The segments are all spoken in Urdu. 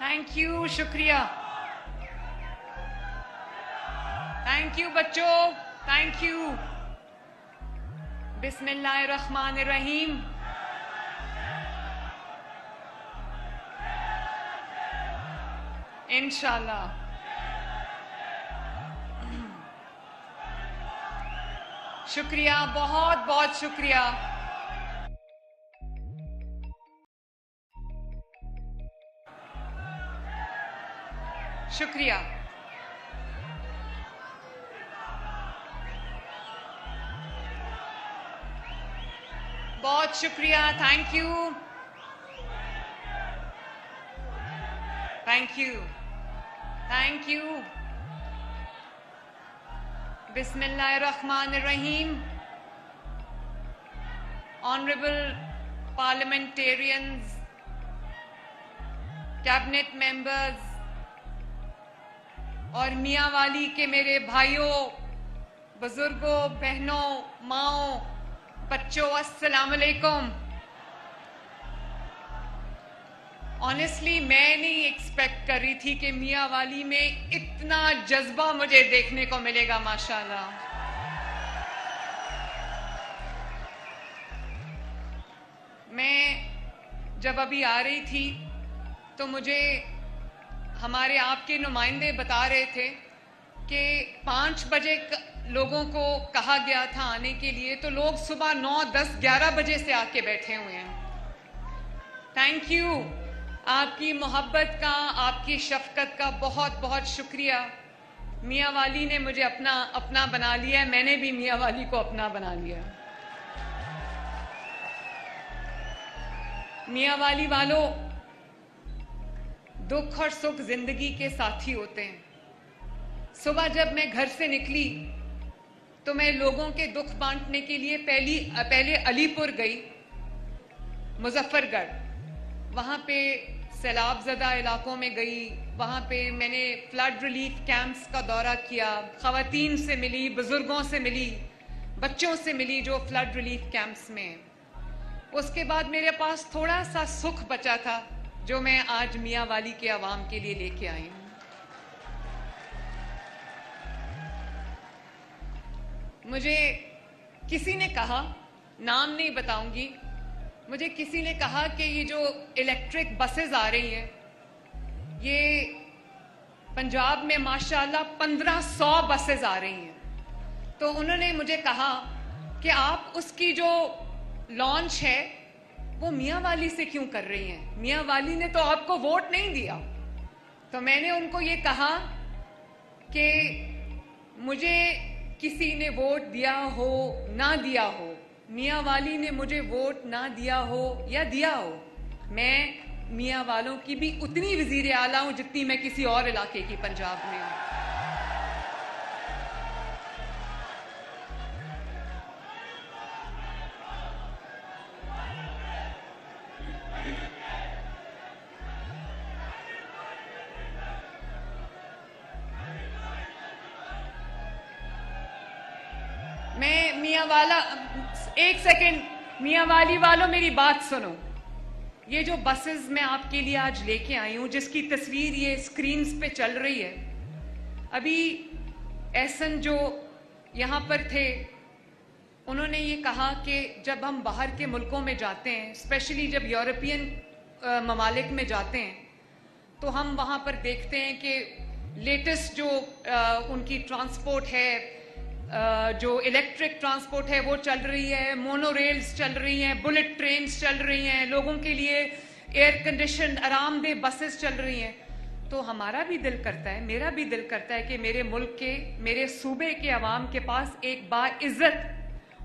تھینک یو، شکریہ. تھینک یو بچوں، تھینک یو. بسم اللہ الرحمن الرحیم. انشاءاللہ. شکریہ، بہت بہت شکریہ. شکریہ. بہت شکریہ. Thank you. Thank you. Thank you. بسم اللہ الرحمن الرحیم. آنریبل پارلیمنٹیرینز، کیبنٹ ممبرز اور میاں والی کے میرے بھائیوں، بزرگوں، بہنوں، ماؤں، بچوں، السلام علیکم. آنیسٹلی میں نہیں ایکسپیکٹ کر رہی تھی کہ میاں والی میں اتنا جذبہ مجھے دیکھنے کو ملے گا. ماشاءاللہ. میں جب ابھی آ رہی تھی تو مجھے ہمارے آپ کے نمائندے بتا رہے تھے کہ 5 بجے لوگوں کو کہا گیا تھا آنے کے لیے، تو لوگ صبح 9، 10، 11 بجے سے آ کے بیٹھے ہوئے ہیں. Thank you. آپ کی محبت کا، آپ کی شفقت کا بہت بہت شکریہ. میاں والی نے مجھے اپنا بنا لیا ہے، میں نے بھی میاں والی کو اپنا بنا لیا. میاں والی والوں، دکھ اور سکھ زندگی کے ساتھی ہوتے ہیں. صبح جب میں گھر سے نکلی تو میں لوگوں کے دکھ بانٹنے کے لیے پہلے علی پور گئی، مظفر گڑھ. وہاں پہ سیلاب زدہ علاقوں میں گئی. وہاں پہ میں نے فلڈ ریلیف کیمپس کا دورہ کیا، خواتین سے ملی، بزرگوں سے ملی، بچوں سے ملی جو فلڈ ریلیف کیمپس میں ہیں. اس کے بعد میرے پاس تھوڑا سا سکھ بچا تھا جو میں آج میاں والی کے عوام کے لیے لے کے آئی ہوں. مجھے کسی نے کہا، نام نہیں بتاؤں گی، مجھے کسی نے کہا کہ یہ جو الیکٹرک بسز آ رہی ہیں، یہ پنجاب میں ماشاءاللہ 1500 بسز آ رہی ہیں. تو انہوں نے مجھے کہا کہ آپ اس کی جو لانچ ہے وہ میاں والی سے کیوں کر رہی ہیں؟ میاں والی نے تو آپ کو ووٹ نہیں دیا. تو میں نے ان کو یہ کہا کہ مجھے کسی نے ووٹ دیا ہو نہ دیا ہو، میاں والی نے مجھے ووٹ نہ دیا ہو یا دیا ہو، میں میاں والوں کی بھی اتنی وزیر اعلیٰ ہوں جتنی میں کسی اور علاقے کی پنجاب میں ہوں. میں میاں والا، ایک سیکنڈ، میاں والی والوں میری بات سنو. یہ جو بسز میں آپ کے لیے آج لے کے آئی ہوں، جس کی تصویر یہ اسکرینز پہ چل رہی ہے، ابھی احسن جو یہاں پر تھے انہوں نے یہ کہا کہ جب ہم باہر کے ملکوں میں جاتے ہیں، اسپیشلی جب یورپین ممالک میں جاتے ہیں، تو ہم وہاں پر دیکھتے ہیں کہ لیٹسٹ جو ان کی ٹرانسپورٹ ہے، جو الیکٹرک ٹرانسپورٹ ہے وہ چل رہی ہے، مونو ریلز چل رہی ہیں، بلٹ ٹرینز چل رہی ہیں، لوگوں کے لیے ایئر کنڈیشنڈ آرام دہ بسز چل رہی ہیں. تو ہمارا بھی دل کرتا ہے، میرا بھی دل کرتا ہے کہ میرے ملک کے، میرے صوبے کے عوام کے پاس ایک باعزت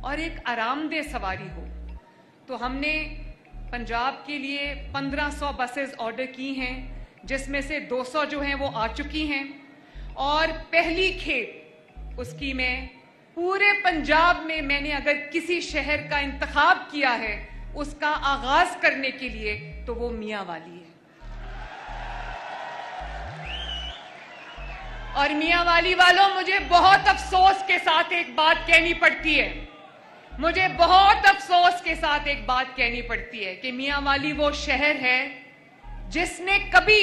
اور ایک آرام دہ سواری ہو. تو ہم نے پنجاب کے لیے 1500 بسز آرڈر کی ہیں، جس میں سے 200 جو ہیں وہ آ چکی ہیں، اور پہلی کھیپ اس کی میں پورے پنجاب میں نے اگر کسی شہر کا انتخاب کیا ہے اس کا آغاز کرنے کے لیے تو وہ میاں والی ہے. اور میاں والی والوں، مجھے بہت افسوس کے ساتھ ایک بات کہنی پڑتی ہے، مجھے بہت افسوس کے ساتھ ایک بات کہنی پڑتی ہے کہ میاں والی وہ شہر ہے جس نے کبھی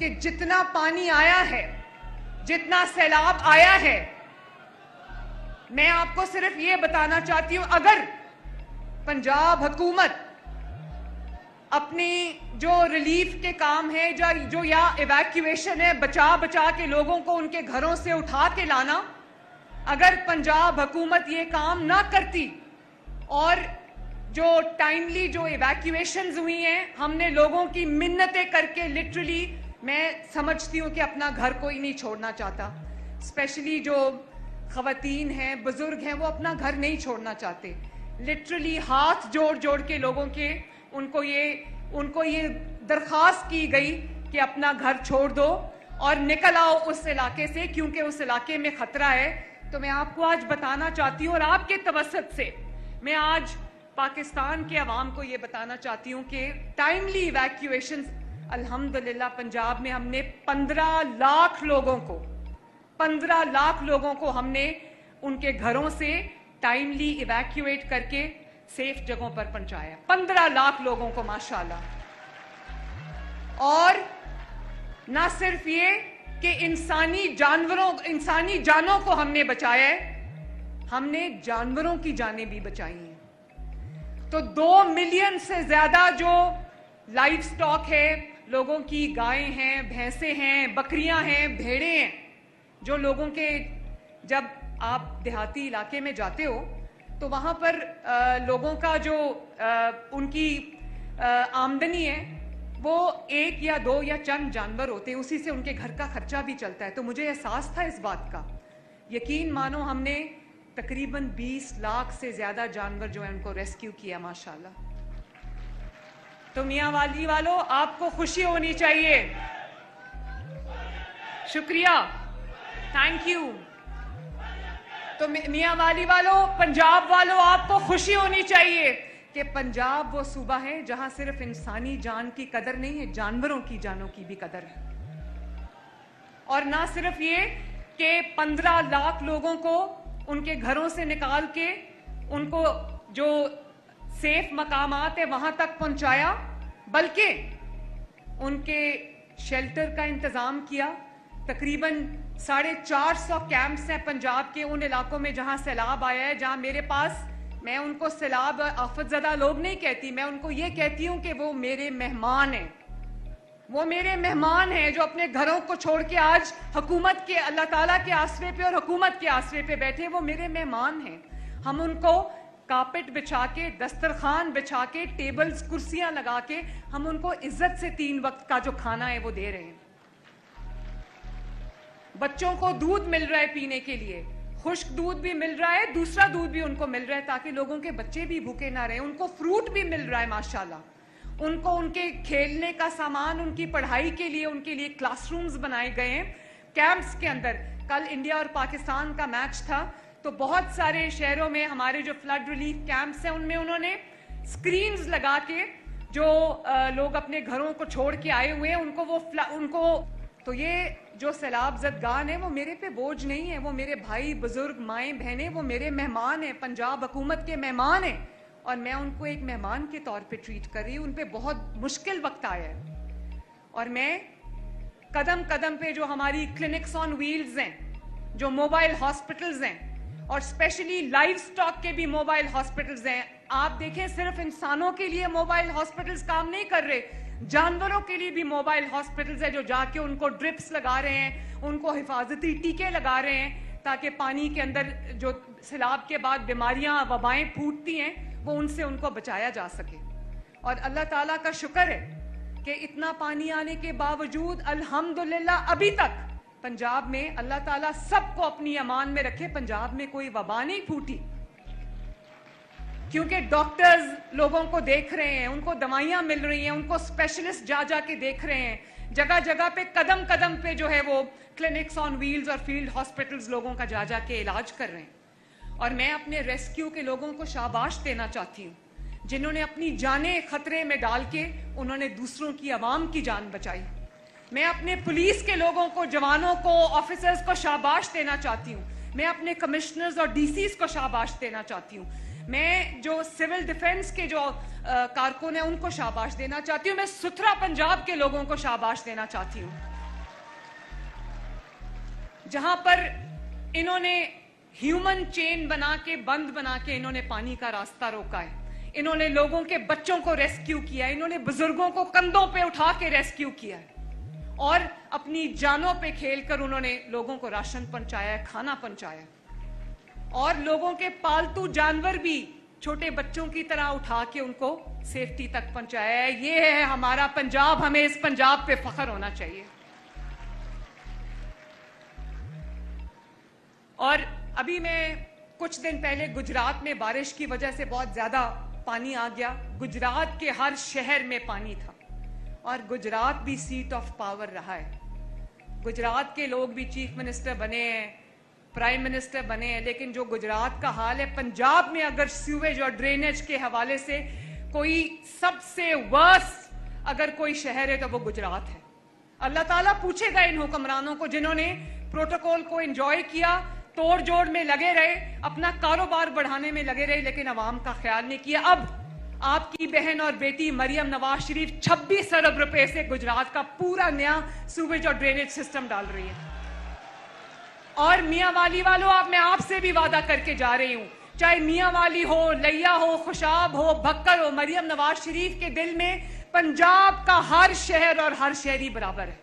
کہ جتنا پانی آیا ہے, جتنا سیلاب آیا ہے, میں آپ کو صرف یہ بتانا چاہتی ہوں, اگر پنجاب حکومت اپنی جو ریلیف کے کام ہے جو یا ایویکیویشن ہے, بچا کے لوگوں کو ان کے گھروں سے اٹھا کے لانا, اگر پنجاب حکومت یہ کام نہ کرتی اور جو ٹائملی جو ایویکیویشنز ہوئی ہیں, ہم نے لوگوں کی منتیں کر کے لٹرلی, میں سمجھتی ہوں کہ اپنا گھر کوئی نہیں چھوڑنا چاہتا, اسپیشلی جو خواتین ہیں, بزرگ ہیں, وہ اپنا گھر نہیں چھوڑنا چاہتے. لٹرلی ہاتھ جوڑ کے لوگوں کے ان کو یہ درخواست کی گئی کہ اپنا گھر چھوڑ دو اور نکل آؤ اس علاقے سے, کیونکہ اس علاقے میں خطرہ ہے. تو میں آپ کو آج بتانا چاہتی ہوں, اور آپ کے توسط سے میں آج پاکستان کے عوام کو یہ بتانا چاہتی ہوں کہ ٹائملی ایویکیویشنز, الحمدللہ پنجاب میں ہم نے 15 لاکھ لوگوں کو ہم نے ان کے گھروں سے ٹائملی ایویکیویٹ کر کے سیف جگہوں پر پہنچایا. 15 لاکھ لوگوں کو ماشاءاللہ. اور نہ صرف یہ کہ انسانی جانوں کو ہم نے بچایا ہے, ہم نے جانوروں کی جانیں بھی بچائی ہیں. تو 2 ملین سے زیادہ جو لائف سٹاک ہے, لوگوں کی گائیں ہیں, بھینسیں ہیں, بکریاں ہیں, بھیڑیں ہیں, جو لوگوں کے, جب آپ دیہاتی علاقے میں جاتے ہو تو وہاں پر لوگوں کا جو ان کی آمدنی ہے وہ 1 یا 2 یا چند جانور ہوتے ہیں, اسی سے ان کے گھر کا خرچہ بھی چلتا ہے. تو مجھے احساس تھا اس بات کا, یقین مانو ہم نے تقریباً 20 لاکھ سے زیادہ جانور جو ہیں ان کو ریسکیو کیا ماشاءاللہ. تو میاں والی والوں, آپ کو خوشی ہونی چاہیے. شکریہ, تھینک یو. تو میاں والی والوں, پنجاب والوں, آپ کو خوشی ہونی چاہیے کہ پنجاب وہ صوبہ ہے جہاں صرف انسانی جان کی قدر نہیں ہے, جانوروں کی جانوں کی بھی قدر ہے. اور نہ صرف یہ کہ 15 لاکھ لوگوں کو ان کے گھروں سے نکال کے ان کو جو سیف مقامات ہے وہاں تک پہنچایا, بلکہ ان کے شیلٹر کا انتظام کیا. تقریباً 450 کیمپس ہیں پنجاب کے ان علاقوں میں جہاں سیلاب آیا ہے, جہاں میرے پاس, میں ان کو سیلاب آفت زدہ لوگ نہیں کہتی, میں ان کو یہ کہتی ہوں کہ وہ میرے مہمان ہیں. وہ میرے مہمان ہیں جو اپنے گھروں کو چھوڑ کے آج حکومت کے, اللہ تعالیٰ کے آسرے پہ اور حکومت کے آسرے پہ بیٹھے, وہ میرے مہمان ہیں. ہم ان کو کارپٹ بچھا کے, دسترخوان بچھا کے, ٹیبلز کرسیاں لگا کے, ہم ان کو عزت سے 3 وقت کا جو کھانا ہے وہ دے رہے ہیں. بچوں کو دودھ مل رہا ہے پینے کے لیے, خشک دودھ بھی مل رہا ہے, دوسرا دودھ بھی ان کو مل رہا ہے تاکہ لوگوں کے بچے بھی بھوکے نہ رہیں. ان کو فروٹ بھی مل رہا ہے ماشاءاللہ. ان کو ان کے کھیلنے کا سامان, ان کی پڑھائی کے لیے ان کے لیے کلاس رومز بنائے گئے ہیں کیمپس کے اندر. کل انڈیا اور پاکستان کا میچ تھا تو بہت سارے شہروں میں ہمارے جو فلڈ ریلیف کیمپس ہیں ان میں انہوں نے سکرینز لگا کے جو لوگ اپنے گھروں کو چھوڑ کے آئے ہوئے ہیں ان کو تو یہ جو سیلاب زدگان ہیں وہ میرے پہ بوجھ نہیں ہے, وہ میرے بھائی بزرگ, مائیں بہنیں, وہ میرے مہمان ہیں, پنجاب حکومت کے مہمان ہیں, اور میں ان کو ایک مہمان کے طور پہ ٹریٹ کر رہی ہوں. ان پہ بہت مشکل وقت آیا ہے اور میں قدم قدم پہ جو ہماری کلینکس آن ویلز ہیں, جو موبائل ہاسپٹلز ہیں, اور اسپیشلی لائف سٹاک کے بھی موبائل ہاسپٹلز ہیں. آپ دیکھیں صرف انسانوں کے لیے موبائل ہاسپٹلز کام نہیں کر رہے, جانوروں کے لیے بھی موبائل ہاسپٹلز ہیں جو جا کے ان کو ڈرپس لگا رہے ہیں, ان کو حفاظتی ٹیکے لگا رہے ہیں تاکہ پانی کے اندر جو سیلاب کے بعد بیماریاں, وبائیں پھوٹتی ہیں وہ ان سے ان کو بچایا جا سکے. اور اللہ تعالیٰ کا شکر ہے کہ اتنا پانی آنے کے باوجود الحمدللہ ابھی تک پنجاب میں اللہ تعالیٰ سب کو اپنی امان میں رکھے, پنجاب میں کوئی وبا نہیں پھوٹی, کیونکہ ڈاکٹرز لوگوں کو دیکھ رہے ہیں, ان کو دوائیاں مل رہی ہیں, ان کو اسپیشلسٹ جا کے دیکھ رہے ہیں. جگہ جگہ پہ قدم قدم پہ جو ہے وہ کلینکس آن ویلز اور فیلڈ ہاسپٹلز لوگوں کا جا کے علاج کر رہے ہیں. اور میں اپنے ریسکیو کے لوگوں کو شاباش دینا چاہتی ہوں جنہوں نے اپنی جانیں خطرے میں ڈال کے انہوں نے دوسروں کی, عوام کی جان بچائی. میں اپنے پولیس کے لوگوں کو, جوانوں کو, آفیسرز کو شاباش دینا چاہتی ہوں. میں اپنے کمشنرز اور ڈی سیز کو شاباش دینا چاہتی ہوں. میں جو سول ڈیفنس کے جو کارکن ہیں ان کو شاباش دینا چاہتی ہوں. میں ستھرا پنجاب کے لوگوں کو شاباش دینا چاہتی ہوں جہاں پر انہوں نے ہیومن چین بنا کے بند بنا کے انہوں نے پانی کا راستہ روکا ہے. انہوں نے لوگوں کے بچوں کو ریسکیو کیا ہے. انہوں نے بزرگوں کو کندھوں پہ اٹھا کے ریسکیو کیا ہے اور اپنی جانوں پہ کھیل کر انہوں نے لوگوں کو راشن پہنچایا ہے, کھانا پہنچایا ہے اور لوگوں کے پالتو جانور بھی چھوٹے بچوں کی طرح اٹھا کے ان کو سیفٹی تک پہنچایا ہے. یہ ہے ہمارا پنجاب. ہمیں اس پنجاب پہ فخر ہونا چاہیے. اور ابھی میں کچھ دن پہلے گجرات میں بارش کی وجہ سے بہت زیادہ پانی آ گیا. گجرات کے ہر شہر میں پانی تھا اور گجرات بھی سیٹ آف پاور رہا ہے. گجرات کے لوگ بھی چیف منسٹر بنے ہیں, پرائم منسٹر بنے ہیں, لیکن جو گجرات کا حال ہے, پنجاب میں اگر سیویج اور ڈرینیج کے حوالے سے کوئی سب سے ورس اگر کوئی شہر ہے تو وہ گجرات ہے. اللہ تعالیٰ پوچھے گا ان حکمرانوں کو جنہوں نے پروٹوکول کو انجوائے کیا, توڑ جوڑ میں لگے رہے, اپنا کاروبار بڑھانے میں لگے رہے, لیکن عوام کا خیال نہیں کیا. اب آپ کی بہن اور بیٹی مریم نواز شریف 26 ارب روپے سے گجرات کا پورا نیا سیویج اور ڈرینیج سسٹم ڈال رہی ہے. اور میاں والی والوں, میں آپ سے بھی وعدہ کر کے جا رہی ہوں, چاہے میاں والی ہو, لیا ہو, خوشاب ہو, بھکر ہو, مریم نواز شریف کے دل میں پنجاب کا ہر شہر اور ہر شہری برابر ہے.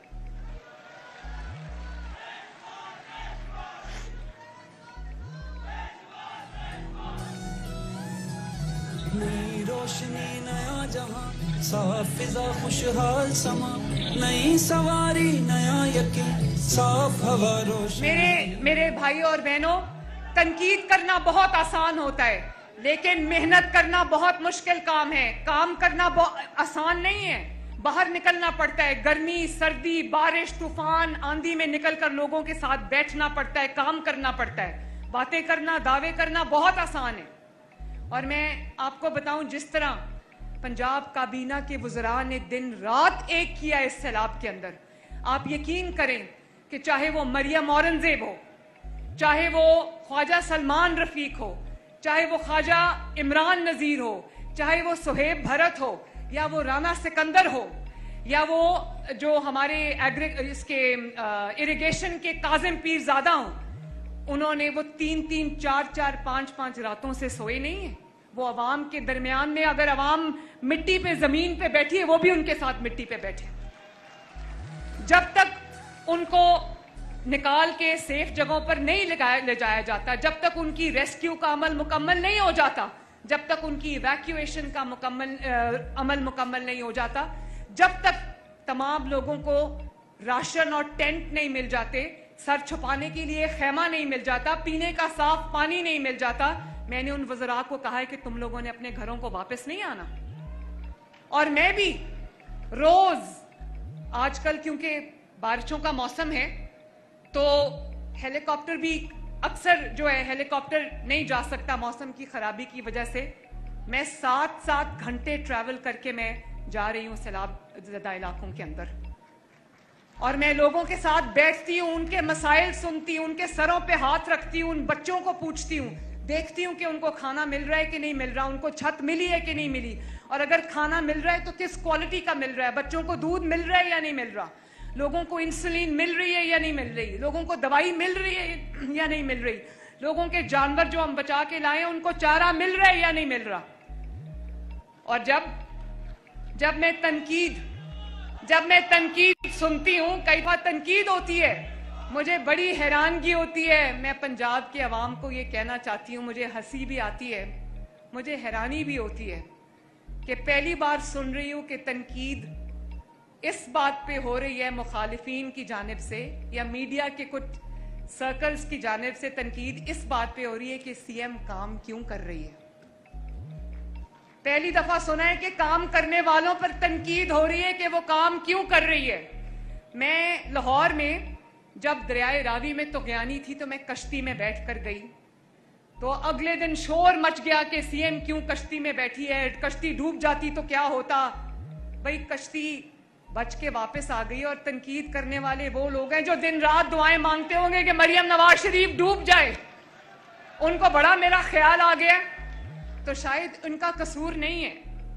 نئی روشنی نیا جہاں, صاف فضا خوشحال سما, نئی سواری نیا یقین, صاف ہوا روشنی. میرے بھائیوں اور بہنوں, تنقید کرنا بہت آسان ہوتا ہے لیکن محنت کرنا بہت مشکل کام ہے. کام کرنا آسان نہیں ہے, باہر نکلنا پڑتا ہے. گرمی, سردی, بارش, طوفان, آندھی میں نکل کر لوگوں کے ساتھ بیٹھنا پڑتا ہے, کام کرنا پڑتا ہے. باتیں کرنا, دعوے کرنا بہت آسان ہے. اور میں آپ کو بتاؤں, جس طرح پنجاب کابینہ کے وزراء نے دن رات ایک کیا اس سیلاب کے اندر, آپ یقین کریں کہ چاہے وہ مریم اورنگزیب ہو, چاہے وہ خواجہ سلمان رفیق ہو, چاہے وہ خواجہ عمران نذیر ہو, چاہے وہ سہیب بھرت ہو, یا وہ رانا سکندر ہو, یا وہ جو ہمارے اس کے اریگیشن کے کاظم پیرزادہ ہوں, انہوں نے وہ 3-3, 4-4, 5-5 راتوں سے سوئے نہیں ہیں. وہ عوام کے درمیان میں, اگر عوام مٹی پہ, زمین پہ بیٹھی ہے, وہ بھی ان کے ساتھ مٹی پہ بیٹھے. جب تک ان کو نکال کے سیف جگہوں پر نہیں لے جایا جاتا, جب تک ان کی ریسکیو کا عمل مکمل نہیں ہو جاتا, جب تک ان کی ایویکیویشن کا عمل مکمل نہیں ہو جاتا, جب تک تمام لوگوں کو راشن اور ٹینٹ نہیں مل جاتے, سر چھپانے کے لیے خیمہ نہیں مل جاتا, پینے کا صاف پانی نہیں مل جاتا, میں نے ان وزراء کو کہا ہے کہ تم لوگوں نے اپنے گھروں کو واپس نہیں آنا. اور میں بھی روز, آج کل کیونکہ بارشوں کا موسم ہے تو ہیلی کاپٹر بھی اکثر جو ہے ہیلی کاپٹر نہیں جا سکتا موسم کی خرابی کی وجہ سے. میں 7 گھنٹے ٹریول کر کے میں جا رہی ہوں سیلاب زدہ علاقوں کے اندر, اور میں لوگوں کے ساتھ بیٹھتی ہوں, ان کے مسائل سنتی ہوں, ان کے سروں پہ ہاتھ رکھتی ہوں, ان بچوں کو پوچھتی ہوں, دیکھتی ہوں کہ ان کو کھانا مل رہا ہے کہ نہیں مل رہا, ان کو چھت ملی ہے کہ نہیں ملی, اور اگر کھانا مل رہا ہے تو کس کوالٹی کا مل رہا ہے, بچوں کو دودھ مل رہا ہے یا نہیں مل رہا, لوگوں کو انسولین مل رہی ہے یا نہیں مل رہی, لوگوں کو دوائی مل رہی ہے یا نہیں مل رہی, لوگوں کے جانور جو ہم بچا کے لائے ہیں ان کو چارہ مل رہا ہے یا نہیں مل رہا. اور جب میں تنقید سنتی ہوں, کئی بار تنقید ہوتی ہے, مجھے بڑی حیرانگی ہوتی ہے. میں پنجاب کے عوام کو یہ کہنا چاہتی ہوں, مجھے ہنسی بھی آتی ہے, مجھے حیرانی بھی ہوتی ہے کہ پہلی بار سن رہی ہوں کہ تنقید اس بات پہ ہو رہی ہے مخالفین کی جانب سے یا میڈیا کے کچھ سرکلز کی جانب سے, تنقید اس بات پہ ہو رہی ہے کہ سی ایم کام کیوں کر رہی ہے. پہلی دفعہ سنا ہے کہ کام کرنے والوں پر تنقید ہو رہی ہے کہ وہ کام کیوں کر رہی ہے. میں لاہور میں جب دریائے راوی میں طغیانی تھی تو میں کشتی میں بیٹھ کر گئی, تو اگلے دن شور مچ گیا کہ سی ایم کیوں کشتی میں بیٹھی ہے, کشتی ڈوب جاتی تو کیا ہوتا. بھئی کشتی بچ کے واپس آ گئی, اور تنقید کرنے والے وہ لوگ ہیں جو دن رات دعائیں مانگتے ہوں گے کہ مریم نواز شریف ڈوب جائے. ان کو بڑا میرا خیال آ گیا, تو شاید ان کا قصور نہیں ہے,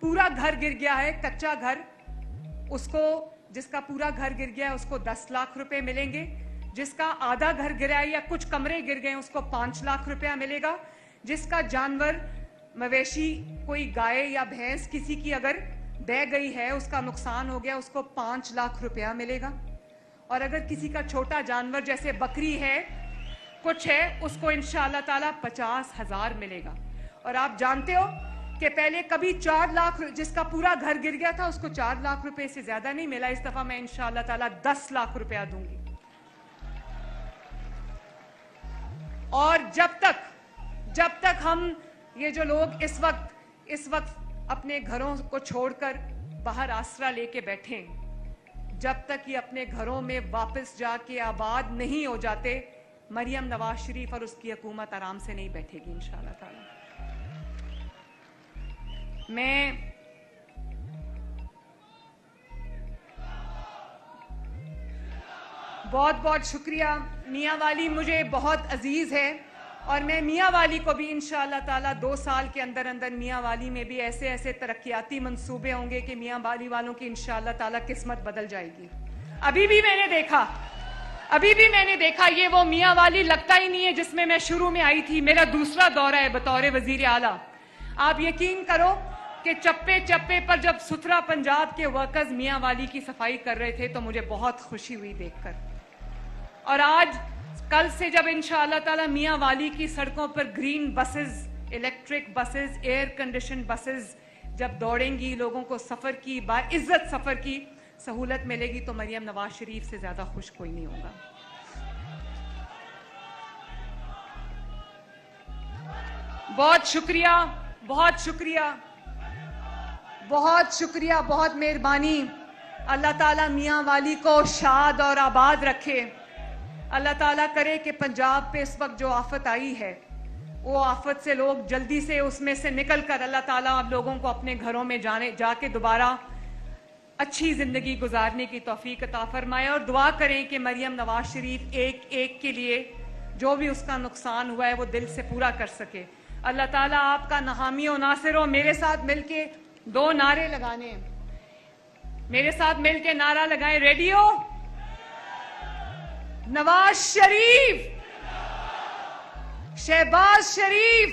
پورا گھر گر گیا ہے, کچا گھر, اس کو, جس کا پورا گھر گر گیا ہے اس کو 10 لاکھ روپے ملیں گے. جس کا آدھا گھر گرا ہے یا کچھ کمرے گر گئے اس کو 5 لاکھ روپیہ ملے گا. جس کا جانور, مویشی, کوئی گائے یا بھینس کسی کی اگر بہ گئی ہے, اس کا نقصان ہو گیا, اس کو 5 لاکھ روپیہ ملے گا. اور اگر کسی کا چھوٹا جانور جیسے بکری ہے, کچھ ہے, اس کو انشاءاللہ تعالیٰ 50,000 ملے گا. اور آپ جانتے ہو کہ پہلے کبھی 4 لاکھ, جس کا پورا گھر گر گیا تھا اس کو 4 لاکھ روپے سے زیادہ نہیں ملا. اس دفعہ میں انشاءاللہ تعالیٰ 10 لاکھ روپیہ دوں گی. اور جب تک ہم, یہ جو لوگ اس وقت اپنے گھروں کو چھوڑ کر باہر آسرا لے کے بیٹھیں, جب تک یہ اپنے گھروں میں واپس جا کے آباد نہیں ہو جاتے, مریم نواز شریف اور اس کی حکومت آرام سے نہیں بیٹھے گی انشاءاللہ تعالی. میں بہت شکریہ. میاں والی مجھے بہت عزیز ہے اور میں میاں والی کو بھی انشاءاللہ تعالیٰ 2 سال کے اندر میاں والی میں بھی ایسے ترقیاتی منصوبے ہوں گے کہ میاں والی والوں کی انشاءاللہ تعالیٰ قسمت بدل جائے گی. ابھی بھی میں نے دیکھا یہ وہ میاں والی لگتا ہی نہیں ہے جس میں شروع میں آئی تھی. میرا دوسرا دورہ ہے بطور وزیر اعلیٰ. آپ یقین کرو کہ چپے پر جب ستھرا پنجاب کے ورکرز میاں والی کی صفائی کر رہے تھے تو مجھے بہت خوشی ہوئی دیکھ کر. اور آج کل سے جب انشاءاللہ تعالیٰ میاں والی کی سڑکوں پر green buses, electric buses, air condition buses جب دوڑیں گی, لوگوں کو سفر کی, باعزت سفر کی سہولت ملے گی, تو مریم نواز شریف سے زیادہ خوش کوئی نہیں ہوگا. بہت شکریہ, بہت مہربانی. اللہ تعالیٰ میاں والی کو شاد اور آباد رکھے. اللہ تعالیٰ کرے کہ پنجاب پہ اس وقت جو آفت آئی ہے وہ آفت سے لوگ جلدی سے اس میں سے نکل کر اللہ تعالیٰ آپ لوگوں کو اپنے گھروں میں جا کے دوبارہ اچھی زندگی گزارنے کی توفیق عطا فرمائے. اور دعا کریں کہ مریم نواز شریف ایک کے لیے جو بھی اس کا نقصان ہوا ہے وہ دل سے پورا کر سکے. اللہ تعالیٰ آپ کا نحامی و ناصر ہو. میرے ساتھ مل کے 2 نعرے لگانے ہیں. میرے ساتھ مل کے نعرہ لگائیں. ریڈی ہو؟ نواز شریف, شہباز شریف,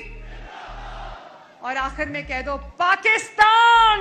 اور آخر میں کہہ دو پاکستان.